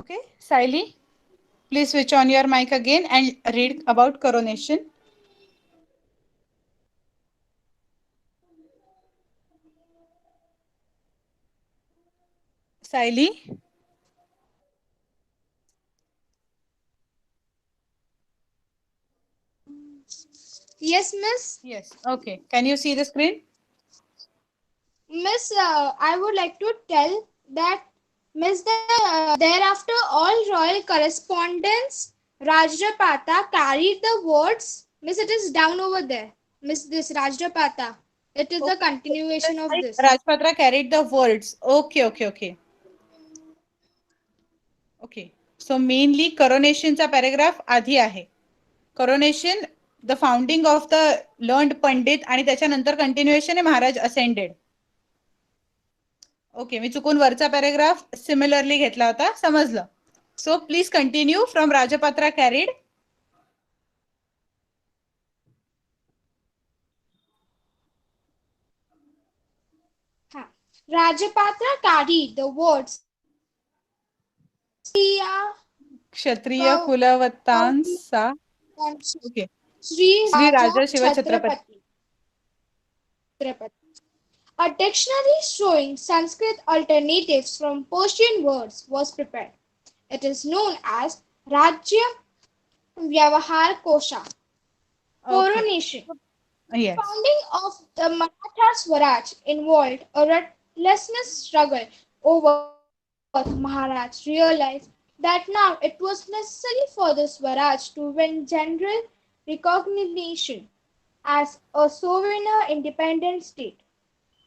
Okay Sayali, please switch on your mic again and read about coronation. Sayali. Yes, miss. Yes. Okay. Can you see the screen? Miss, I would like to tell that, Miss, thereafter all royal correspondence, Rajapata carried the words. Miss, it is down over there. Miss, this Rajapata. It is the continuation of this. Rajpatra carried the words. Okay. Okay. So mainly coronationचा paragraph आधी आहे. Coronation, the founding of the learned Pandit, आणि त्याच्यानंतर continuation आहे Maharaj ascended. Okay, मी चुकून वरचा paragraph similarly घेतला होता, समजलं. So please continue from Rajapatra carried. Rajapatra carried the words Kshatriya Kulavatansa. Okay. Shri Raja Shiv Chhatrapati. A dictionary showing Sanskrit alternatives from Persian words was prepared. It is known as Rajya Vyavahar Kosha. Coronation. Yes. Founding of the Maratha Swaraj involved a restless struggle over Maharaj realized that now it was necessary for the Swaraj to win general recognition as a sovereign independent state.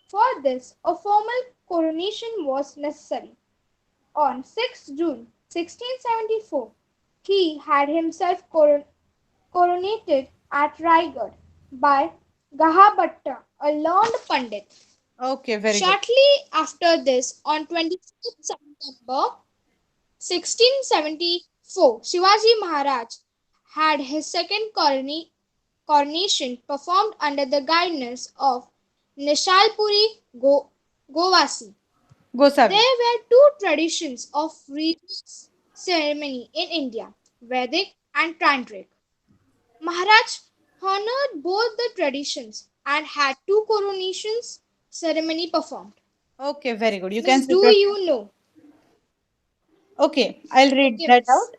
For this, a formal coronation was necessary. On 6 June 1674, he had himself coronated at Raigad by Gahabhatta, a learned Pandit. Okay, very good. Shortly after this, on 26 September 1674, Shivaji Maharaj had his second coronation performed under the guidance of Nishalpuri Govasi. Gosavi. There were two traditions of religious ceremony in India, Vedic and Tantric. Maharaj honored both the traditions and had two coronations ceremony performed. Okay, very good. You Miss, can do sit. you know? Okay, I'll read Okay, that miss. out.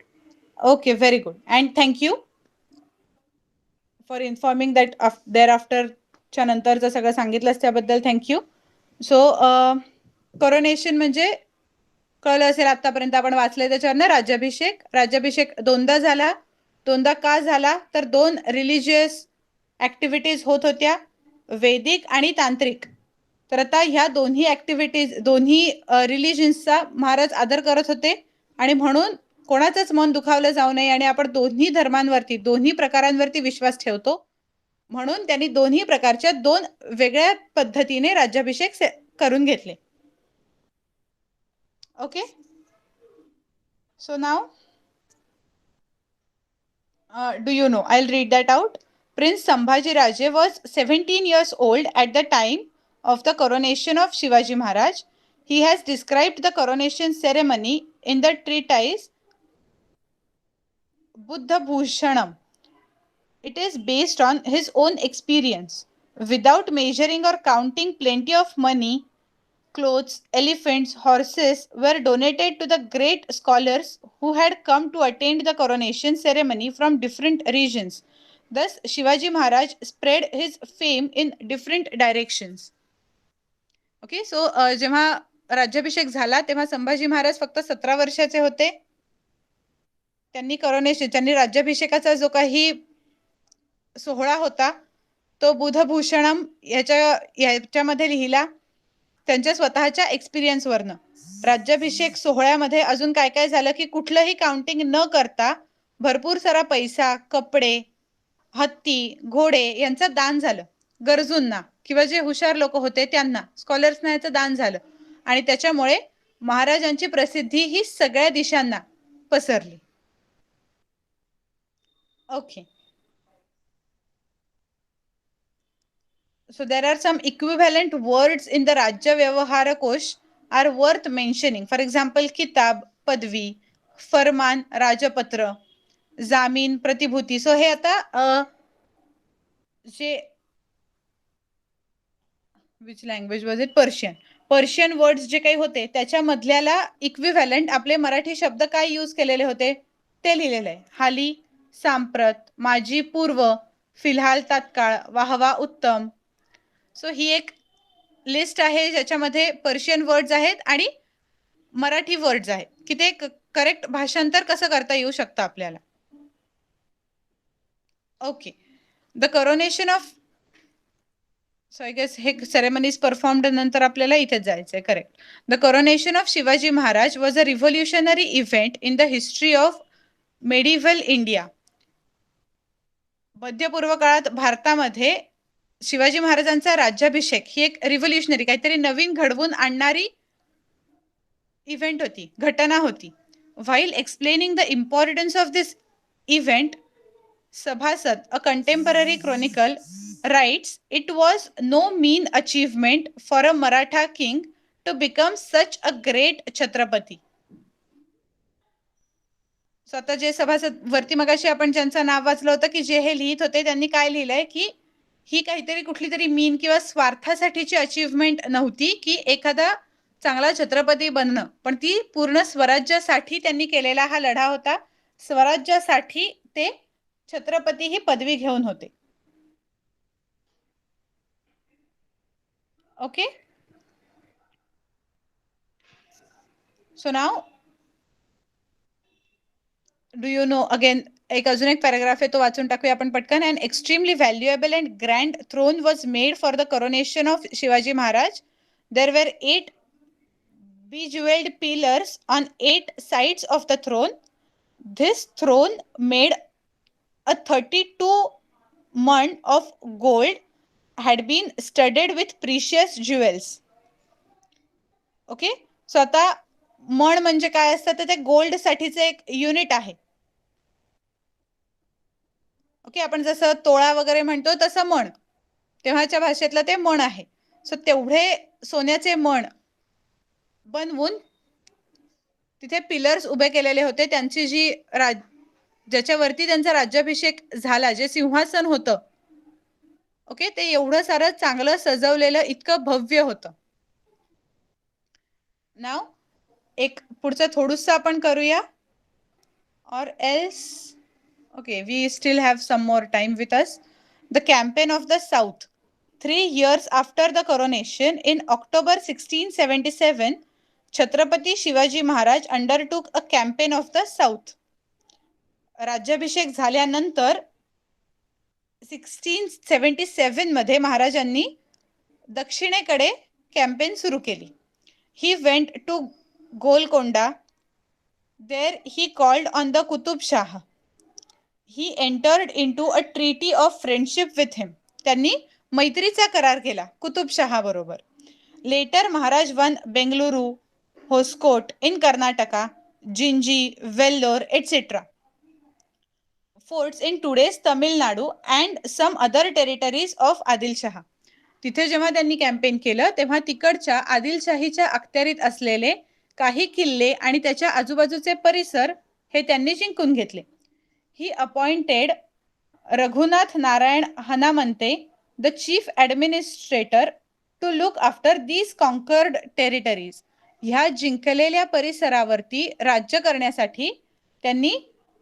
Okay, very good. And thank you for informing that thereafterच्या नंतरचं सगळं सांगितलंस त्याबद्दल thank you. So coronation म्हणजे कळलं असेल आतापर्यंत आपण वाचलंय त्याच्यावरनं. राज्याभिषेक दोनदा झाला. दोनदा का झाला तर दोन रिलिजियस ऍक्टिव्हिटीज होत होत्या, वैदिक आणि तांत्रिक. तर आता ह्या दोन्ही ऍक्टिव्हिटीज, दोन्ही रिलिजन्सचा महाराज आदर करत होते आणि म्हणून कोणाचंच मन दुखावलं जाऊ नये आणि आपण दोन्ही धर्मांवरती, दोन्ही प्रकारांवरती विश्वास ठेवतो, म्हणून त्यांनी दोन्ही प्रकारच्या दोन वेगळ्या पद्धतीने राज्याभिषेक करून घेतले. Okay, so now do you know? I'll read that out. Prince Sambhaji Raje was 17 years old at the time of the coronation of Shivaji Maharaj. He has described the coronation ceremony in the treatise Buddha Bhushanam. It is based on his own experience. Without measuring or counting, plenty of money, clothes, elephants, horses were donated to the great scholars who had come to attend the coronation ceremony from different regions. Thus, Shivaji Maharaj spread his fame in different directions. Okay, so जेव्हा राज्याभिषेक झाला तेव्हा संभाजी महाराज फक्त 17 वर्षाचे होते. त्यांनी राज्याभिषेकाचा जो काही सोहळा होता तो बुधभूषणम याच्यामध्ये लिहिला त्यांच्या स्वतःच्या एक्सपिरियन्सवरनं. राज्याभिषेक सोहळ्यामध्ये अजून काय काय झालं की कुठलंही काउंटिंग न करता भरपूर सारा पैसा, कपडे, हत्ती, घोडे यांचं दान झालं गरजूंना किंवा जे हुशार लोक होते त्यांना, स्कॉलर्सना याचं दान झालं आणि त्याच्यामुळे महाराजांची प्रसिद्धी ही सगळ्या दिशांना पसरली. Okay, so there are some equivalent words in the Rajya Vyavahara Kosh are worth mentioning. For example, kitab, padvi, farman, rajapatra, zamin, pratibhuti. So हे आता जे which language was it? Persian words जे काही होते त्याच्यामधल्याला इक्विव्हॅलंट आपले मराठी शब्द काय use केलेले होते ते लिहिलेलं आहे. हाली, सांप्रत, माझी, पूर्व, फिलहाल, तात्काळ, वाहवा, उत्तम. सो ही एक लिस्ट आहे ज्याच्यामध्ये पर्शियन वर्ड्स आहेत आणि मराठी वर्ड्स आहेत की ते करेक्ट भाषांतर कसं करता येऊ शकतं आपल्याला. Okay, the coronation of, so I guess हे सेरेमनीज परफॉर्म्ड नंतर आपल्याला इथेच जायचंय. Correct. The coronation of Shivaji Maharaj was a revolutionary event in the history of medieval India. मध्यपूर्व काळात भारतामध्ये शिवाजी महाराजांचा राज्याभिषेक ही एक रिव्होल्युशनरी, काहीतरी नवीन घडवून आणणारी इव्हेंट होती, घटना होती. While explaining the importance of this event, Sabhasad, a contemporary chronicle, writes, it was no mean achievement for a Maratha king to become such a great Chhatrapati. So आता जे सभासद वरती मगाशी आपण ज्यांचं नाव वाचलं होतं की जे हे लिहित होते त्यांनी काय लिहिलंय की ही काहीतरी कुठली तरी मीन किंवा स्वार्थासाठीची अचीवमेंट नव्हती की एखादा चांगला छत्रपती बनणं, पण ती पूर्ण स्वराज्यासाठी त्यांनी केलेला हा लढा होता. स्वराज्यासाठी ते छत्रपती ही पदवी घेऊन होते. Okay, so now do you know, again एक अजून एक पॅराग्राफ आहे तो वाचून टाकूया आपण पटकन. And extremely valuable and grand throne was made for the coronation of Shivaji Maharaj. There were 8 bejeweled pillars on 8 sides of the throne. This throne made a 32 mun of gold had been studded with precious jewels. Okay, so आता मण म्हणजे काय असतं तर ते gold साठीचे एक unit आहे. ओके, आपण जसं तोळा वगैरे म्हणतो तसं मण, तेव्हाच्या भाषेतलं ते मण आहे. सो तेवढे सोन्याचे मण बनवून तिथे पिलर्स उभे केलेले होते. त्यांची जी ज्याच्यावरती त्यांचा राज्याभिषेक झाला, जे सिंहासन होतं, ओके, ते एवढं सारं चांगलं सजवलेलं, इतकं भव्य होतं. नाव एक पुढचं थोडंसं आपण करूया. or else okay, we still have some more time with us. The campaign of the South. 3 years after the coronation, in October 1677, Chhatrapati Shivaji Maharaj undertook a campaign of the South. राज्याभिषेक झाल्यानंतर 1677 मध्ये महाराजांनी दक्षिणेकडे campaign सुरू केली. He went to Golconda. There he called on the Qutub Shah. He entered into a treaty of friendship with him. त्यांनी मैत्रीचा करार केला कुतुब शहा बरोबर. Later Maharaj won Bengaluru, Hoskote in Karnataka, Jinji, Vellore, etc. forts in today's Tamil Nadu and some other territories of Adil Shah. तिथे जेव्हा त्यांनी campaign केलं तेव्हा तिकडच्या आदिलशाहीच्या अखत्यारीत असलेले काही किल्ले आणि त्याच्या आजूबाजूचे परिसर हे त्यांनी जिंकून घेतले. He appointed Raghunath Narayan Hanamante the chief administrator to look after these conquered territories. ह्या जिंकलेल्या परिसरावरती राज्य करण्यासाठी त्यांनी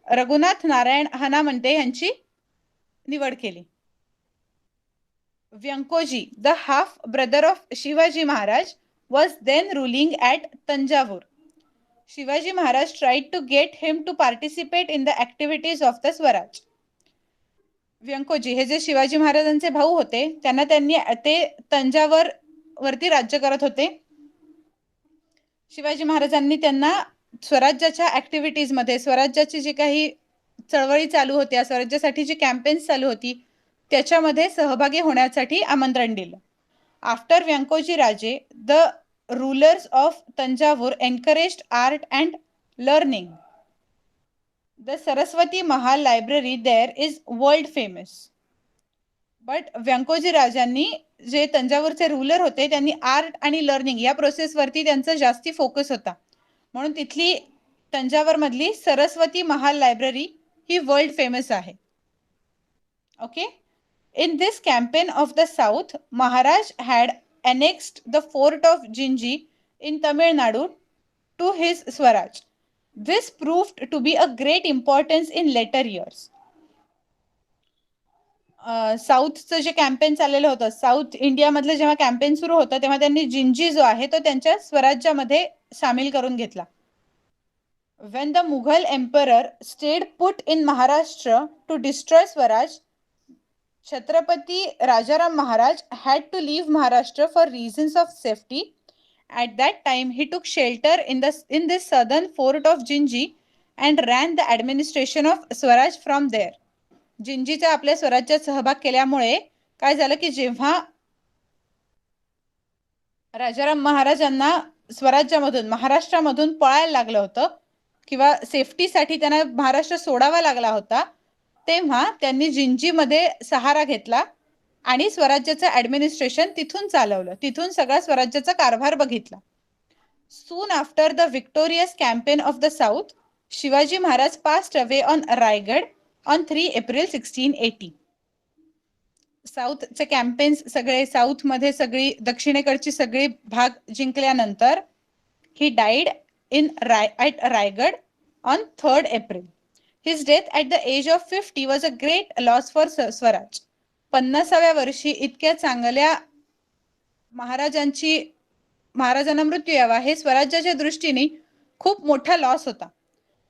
रघुनाथ नारायण हनामंते यांची निवड केली. Vyankoji, the half brother of Shivaji Maharaj, was then ruling at Tanjavur. Shivaji Maharaj tried to get him to participate in the activities of the Swaraj. Vyankoji हे जे शिवाजी महाराजांचे भाऊ होते, त्यांनी ते तंजावर वरती राज्य करत होते. शिवाजी महाराजांनी त्यांना स्वराज्याच्या ऍक्टिव्हिटीज मध्ये, स्वराज्याची जी काही चळवळी चालू होत्या, स्वराज्यासाठी जी कॅम्पेन्स चालू होती त्याच्यामध्ये सहभागी होण्यासाठी आमंत्रण दिलं. After Vyankoji Raje, the rulers of Thanjavur encouraged art and learning. The Saraswati Mahal library there is world famous. But Vyankoji राजांनी, जे तंजावरचे रूलर होते, त्यांनी आर्ट आणि लर्निंग या प्रोसेसवरती त्यांचा जास्ती फोकस होता, म्हणून तिथली तंजावर मधली सरस्वती महाल लायब्ररी ही वर्ल्ड फेमस आहे. Okay. In this campaign of the South, Maharaj had annexed the fort of Jinji in Tamil Nadu to his Swaraj. This proved to be a great importance in later years. साऊथचं जे campaign चाललेलं होतं, south इंडियामधलं जेव्हा campaign सुरू होतं तेव्हा त्यांनी जिंजी जो आहे तो त्यांच्या स्वराज्यामध्ये सामील करून घेतला. When the Mughal emperor stayed put in Maharashtra to destroy Swaraj, Chhatrapati Rajaram Maharaj had to leave Maharashtra for reasons of safety. At that time, he took shelter in this southern fort of Jinji and ran the administration of Swaraj from there. जिंजीचा आपल्या स्वराज्यात सहभाग केल्यामुळे काय झालं की जेव्हा राजाराम महाराजांना स्वराज्यामधून, महाराष्ट्रामधून पळायला लागलं होतं किंवा सेफ्टीसाठी त्यांना महाराष्ट्र सोडावा लागला होता, तेव्हा त्यांनी जिंजीमध्ये सहारा घेतला आणि स्वराज्याचं ॲडमिनिस्ट्रेशन तिथून चालवलं, तिथून सगळा स्वराज्याचा कारभार बघितला. Soon after the victorious campaign of the south, Shivaji Maharaj passed away on Raigad on 3 April 1680. साऊथचे कॅम्पेन्स सगळे, साऊथमध्ये सगळी दक्षिणेकडची सगळी भाग जिंकल्यानंतर he died at Raigad on 3 April. His death at the age of 50 was a great loss for Swaraj. 50व्या वर्षी इतक्या चांगल्या महाराजांना मृत्यू यावा हे स्वराज्याच्या दृष्टीने खूप मोठा लॉस होता.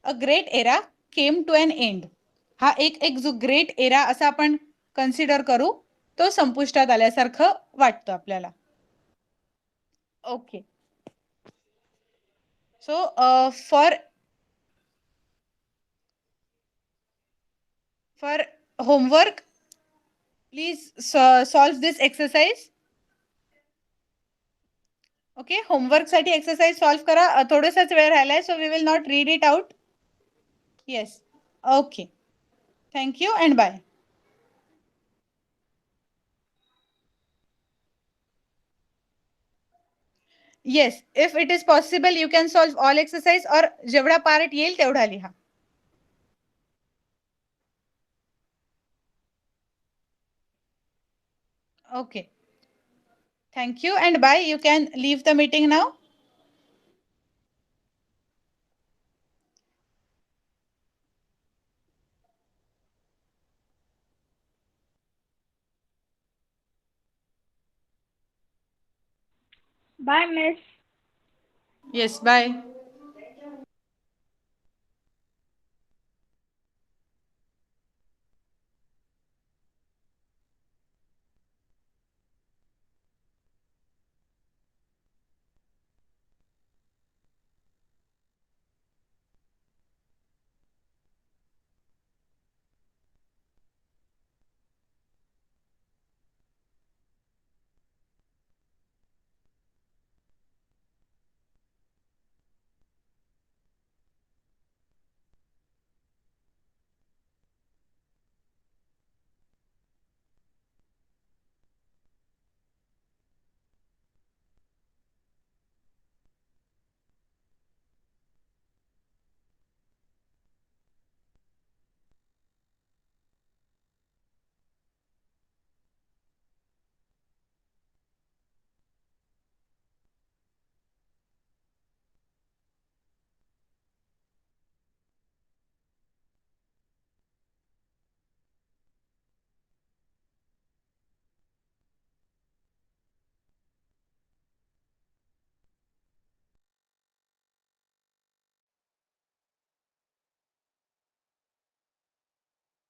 A great era came to an end. हा एक जो ग्रेट एरा असा आपण कन्सिडर करू, तो संपुष्टात आल्यासारखं वाटतं आपल्याला. Okay. So for homework, please solve this exercise. Okay, homework साठी exercise solve करा. थोडासाच वेळ राहिलाय, so we will not read it out. Yes. Okay. Thank you and bye. Yes, if it is possible you can solve all exercise, और जेवढा part येईल तेवढा लिहा. Okay. Thank you and bye. You can leave the meeting now. Bye, Miss. Yes, bye.